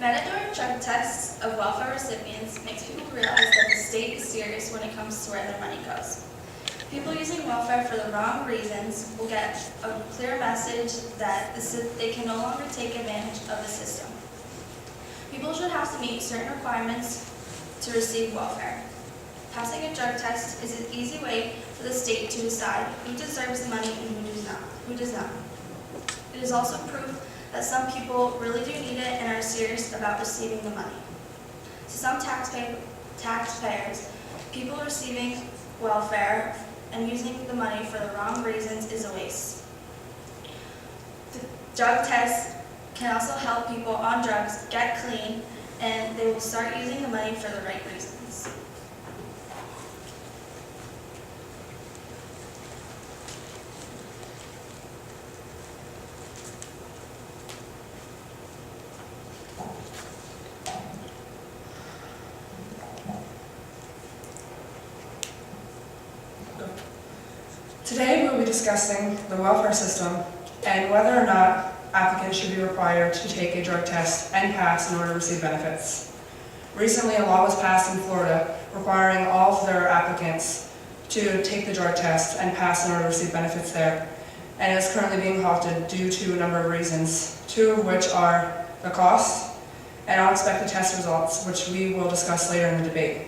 Mandatory drug tests of welfare recipients makes people realize that the state is serious when it comes to where their money goes. People using welfare for the wrong reasons will get a clear message that they can no longer take advantage of the system. People should have to meet certain requirements to receive welfare. Passing a drug test is an easy way for the state to decide who deserves the money and who does not. It is also proof that some people really do need it and are serious about receiving the money. To some taxpayers, people receiving welfare and using the money for the wrong reasons is a waste. The drug tests can also help people on drugs get clean, and they will start using the money for the right reasons. Today we will be discussing the welfare system and whether or not applicants should be required to take a drug test and pass in order to receive benefits. Recently, a law was passed in Florida requiring all of their applicants to take the drug test and pass in order to receive benefits there, and it is currently being halted due to a number of reasons, two of which are the cost and unexpected test results, which we will discuss later in the debate.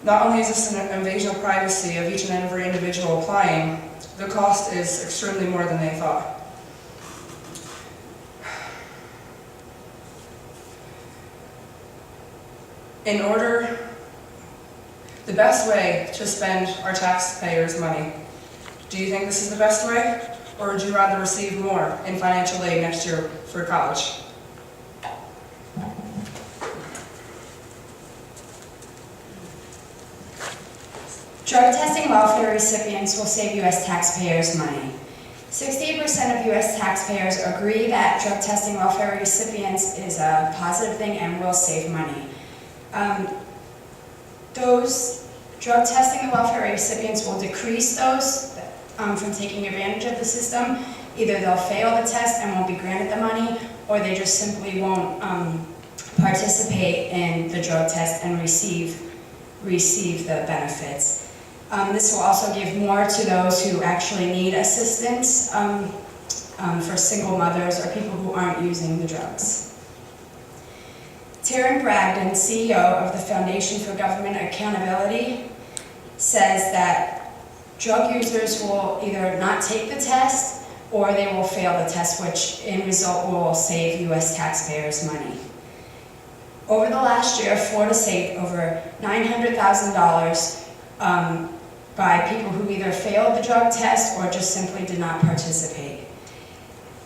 Not only is this an invasion of privacy of each and every individual applying, the cost is extremely more than they thought. The best way to spend our taxpayers' money, do you think this is the best way? Or would you rather receive more in financial aid next year for college? Drug testing welfare recipients will save U.S. taxpayers money. 68% of U.S. taxpayers agree that drug testing welfare recipients is a positive thing and will save money. Those drug testing and welfare recipients will decrease those from taking advantage of the system. Either they'll fail the test and won't be granted the money, or they just simply won't participate in the drug test and receive the benefits. This will also give more to those who actually need assistance for single mothers or people who aren't using the drugs. Taryn Bragdon, CEO of the Foundation for Government Accountability, says that drug users will either not take the test or they will fail the test, which in result will save U.S. taxpayers money. Over the last year, Florida saved over $900,000 by people who either failed the drug test or just simply did not participate.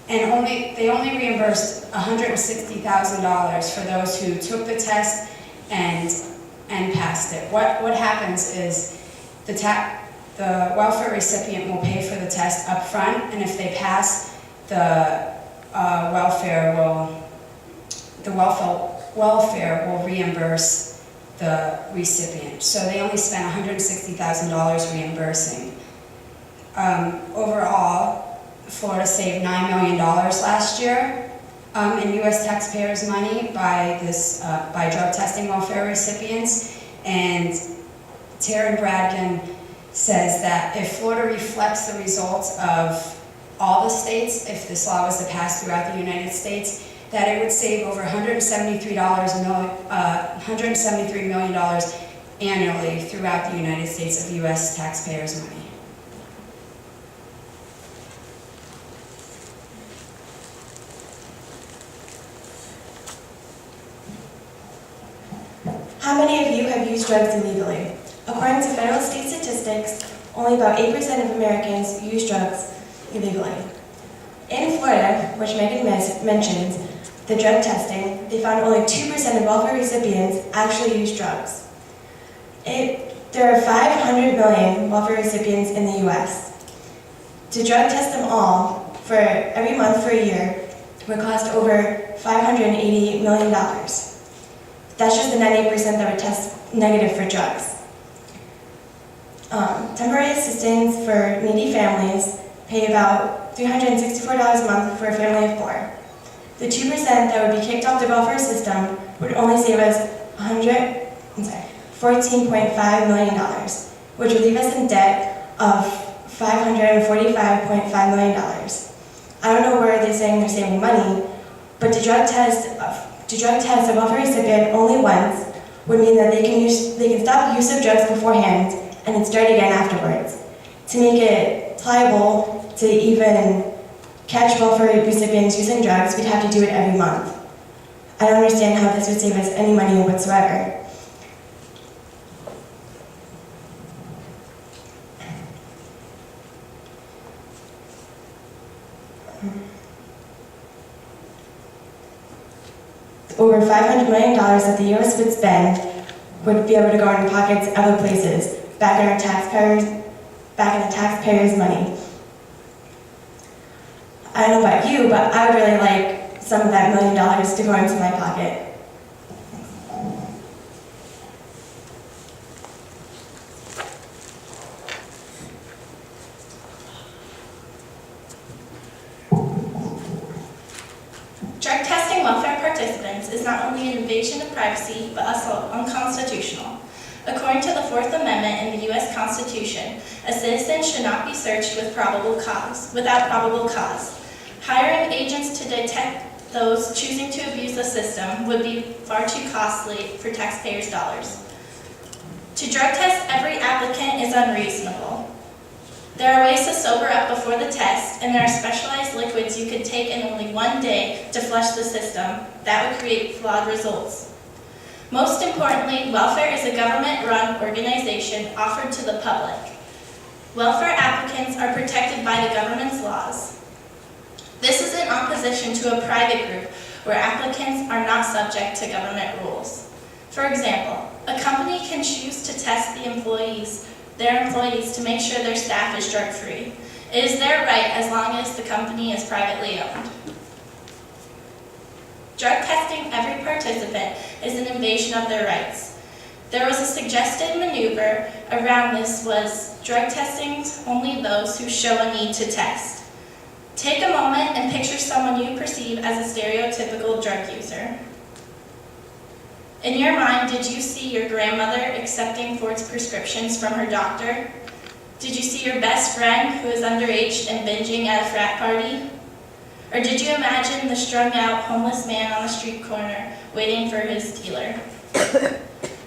And they only reimbursed $160,000 for those who took the test and passed it. What happens is the welfare recipient will pay for the test up front, and if they pass, the welfare will reimburse the recipient. So they only spent $160,000 reimbursing. Overall, Florida saved $9 million last year in U.S. taxpayers' money by drug testing welfare recipients. And Taryn Bragdon says that if Florida reflects the results of all the states, if this law was to pass throughout the United States, that it would save over $173 million annually throughout the United States of U.S. taxpayers' money. How many of you have used drugs illegally? According to federal state statistics, only about 8% of Americans use drugs illegally. In Florida, which Megan mentioned, the drug testing, they found only 2% of welfare recipients actually use drugs. There are 500 million welfare recipients in the U.S. To drug test them all for every month for a year would cost over $588 million. That's just the 98% that would test negative for drugs. Temporary assistance for needy families pay about $364 a month for a family of 4. The 2% that would be kicked off the welfare system would only save us $14.5 million, which would leave us in debt of $545.5 million. I don't know where they're saying they're saving money, but to drug test a welfare recipient only once would mean that they can stop use of drugs beforehand and then start again afterwards. To make it pliable to even catch welfare recipients using drugs, we'd have to do it every month. I don't understand how this would save us any money whatsoever. Over $500 million that the U.S. would spend would be able to go in the pockets of other places, back in the taxpayers' money. I don't know about you, but I would really like some of that $1 million to go into my pocket. Drug testing welfare participants is not only an invasion of privacy, but also unconstitutional. According to the Fourth Amendment in the U.S. Constitution, a citizen should not be searched without probable cause. Hiring agents to detect those choosing to abuse the system would be far too costly for taxpayers' dollars. To drug test every applicant is unreasonable. There are ways to sober up before the test, and there are specialized liquids you could take in only one day to flush the system. That would create flawed results. Most importantly, welfare is a government-run organization offered to the public. Welfare applicants are protected by the government's laws. This is in opposition to a private group where applicants are not subject to government rules. For example, a company can choose to test their employees to make sure their staff is drug-free. It is their right as long as the company is privately owned. Drug testing every participant is an invasion of their rights. There was a suggested maneuver around this was drug testing only those who show a need to test. Take a moment and picture someone you perceive as a stereotypical drug user. In your mind, did you see your grandmother accepting Ford's prescriptions from her doctor? Did you see your best friend who is underage and binging at a frat party? Or did you imagine the strung-out homeless man on the street corner waiting for his dealer?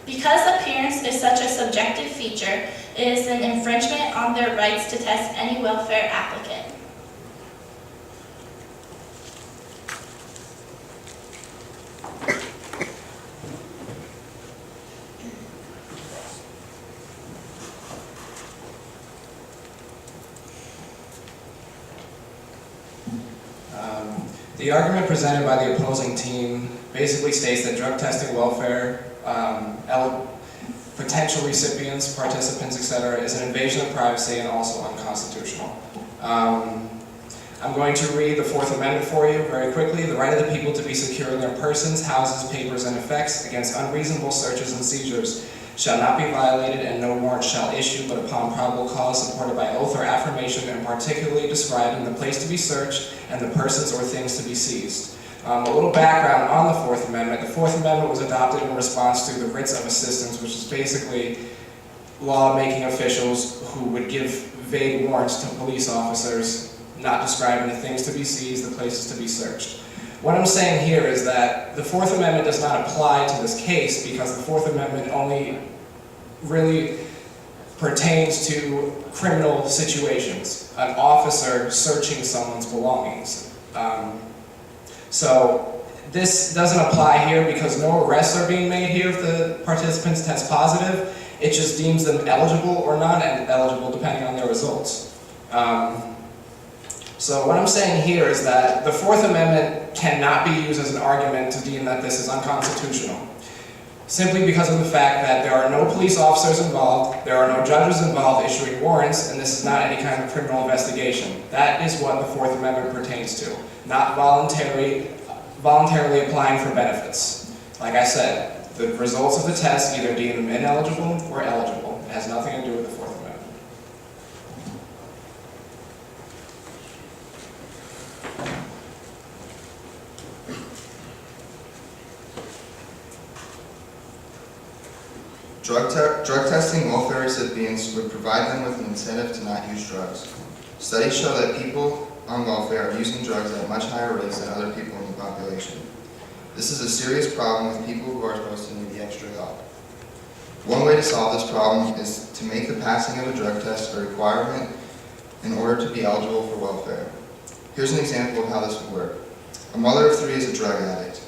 Because appearance is such a subjective feature, it is an infringement on their rights to test any welfare applicant. The argument presented by the opposing team basically states that drug testing welfare, potential recipients, participants, etc., is an invasion of privacy and also unconstitutional. I'm going to read the Fourth Amendment for you very quickly. The right of the people to be secure in their persons, houses, papers, and effects against unreasonable searches and seizures shall not be violated, and no warrant shall issue but upon probable cause supported by oath or affirmation and particularly describing the place to be searched and the persons or things to be seized. A little background on the Fourth Amendment. The Fourth Amendment was adopted in response to the writs of assistance, which is basically law-making officials who would give vague warrants to police officers, not describing the things to be seized, the places to be searched. What I'm saying here is that the Fourth Amendment does not apply to this case because the Fourth Amendment only really pertains to criminal situations, an officer searching someone's belongings. So this doesn't apply here because no arrests are being made here if the participants test positive. It just deems them eligible or non-eligible depending on their results. So what I'm saying here is that the Fourth Amendment cannot be used as an argument to deem that this is unconstitutional, simply because of the fact that there are no police officers involved, there are no judges involved issuing warrants, and this is not any kind of criminal investigation. That is what the Fourth Amendment pertains to, not voluntarily applying for benefits. Like I said, the results of the test either deem them ineligible or eligible. It has nothing to do with the Fourth Amendment. Drug testing welfare recipients would provide them with an incentive to not use drugs. Studies show that people on welfare are using drugs at much higher rates than other people in the population. This is a serious problem with people who are supposed to need the extra help. One way to solve this problem is to make the passing of a drug test a requirement in order to be eligible for welfare. Here's an example of how this would work. A mother of 3 is a drug addict.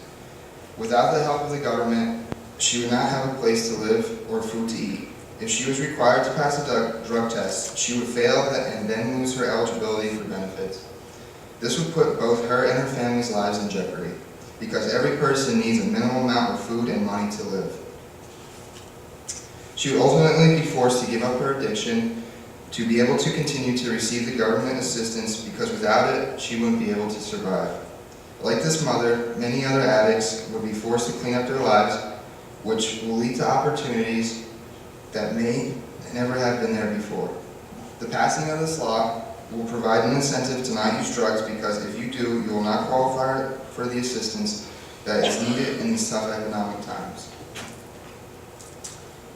Without the help of the government, she would not have a place to live or food to eat. If she was required to pass a drug test, she would fail and then lose her eligibility for benefits. This would put both her and her family's lives in jeopardy, because every person needs a minimal amount of food and money to live. She would ultimately be forced to give up her addiction to be able to continue to receive the government assistance, because without it, she wouldn't be able to survive. Like this mother, many other addicts would be forced to clean up their lives, which will lead to opportunities that may never have been there before. The passing of this law will provide an incentive to not use drugs, because if you do, you will not qualify for the assistance that is needed in these tough economic times.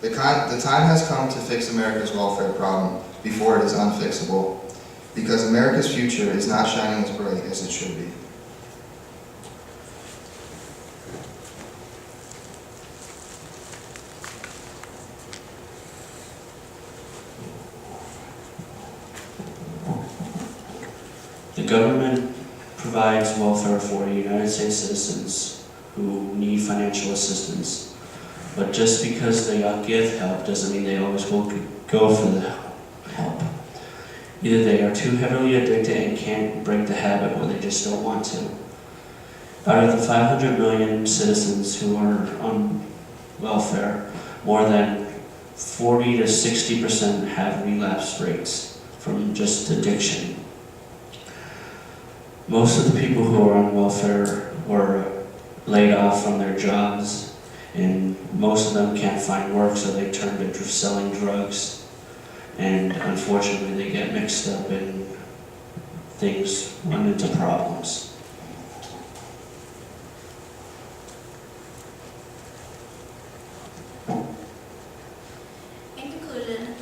The time has come to fix America's welfare problem before it is unfixable, because America's future is not shining as bright as it should be. The government provides welfare for United States citizens who need financial assistance, but just because they give help doesn't mean they always will go for the help. Either they are too heavily addicted and can't break the habit, or they just don't want to. Out of the 500 million citizens who are on welfare, more than 40 to 60% have relapse rates from just addiction. Most of the people who are on welfare were laid off from their jobs, and most of them can't find work, so they turn to selling drugs, and unfortunately they get mixed up in things, run into problems. In conclusion,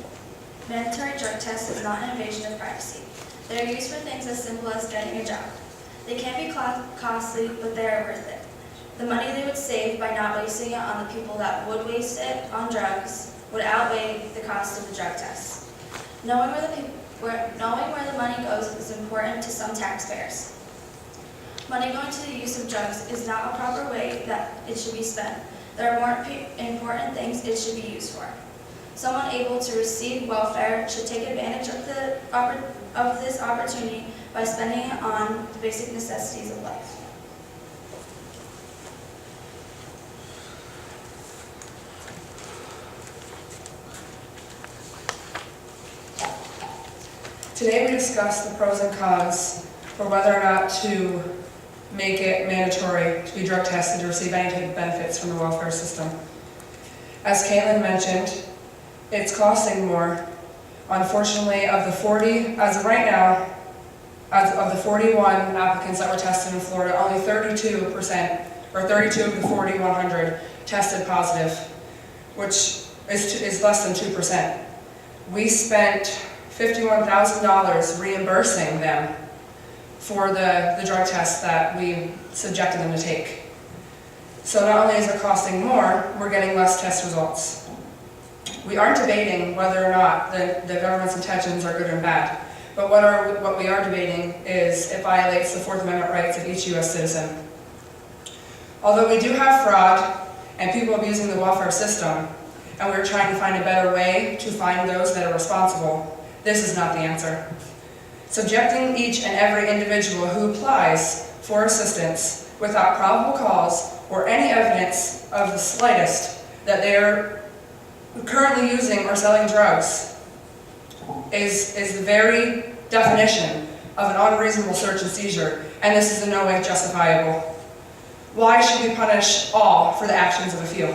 mandatory drug tests is not an invasion of privacy. They are used for things as simple as getting a job. They can be costly, but they are worth it. The money they would save by not wasting it on the people that would waste it on drugs would outweigh the cost of the drug tests. Knowing where the money goes is important to some taxpayers. Money going to the use of drugs is not a proper way that it should be spent. There are more important things it should be used for. Someone able to receive welfare should take advantage of this opportunity by spending it on the basic necessities of life. Today we discussed the pros and cons for whether or not to make it mandatory to be drug tested to receive any type of benefits from the welfare system. As Caitlin mentioned, it's costing more. Unfortunately, of the 40, as of right now, of the 41 applicants that were tested in Florida, only 32%, or 32 of the 4,100 tested positive, which is less than 2%. We spent $51,000 reimbursing them for the drug tests that we subjected them to take. So not only is it costing more, we're getting less test results. We aren't debating whether or not the government's intentions are good or bad, but what we are debating is it violates the Fourth Amendment rights of each U.S. citizen. Although we do have fraud and people abusing the welfare system, and we're trying to find a better way to find those that are responsible, this is not the answer. Subjecting each and every individual who applies for assistance without probable cause or any evidence of the slightest that they are currently using or selling drugs is the very definition of an unreasonable search and seizure, and this is in no way justifiable. Why should we punish all for the actions of a few?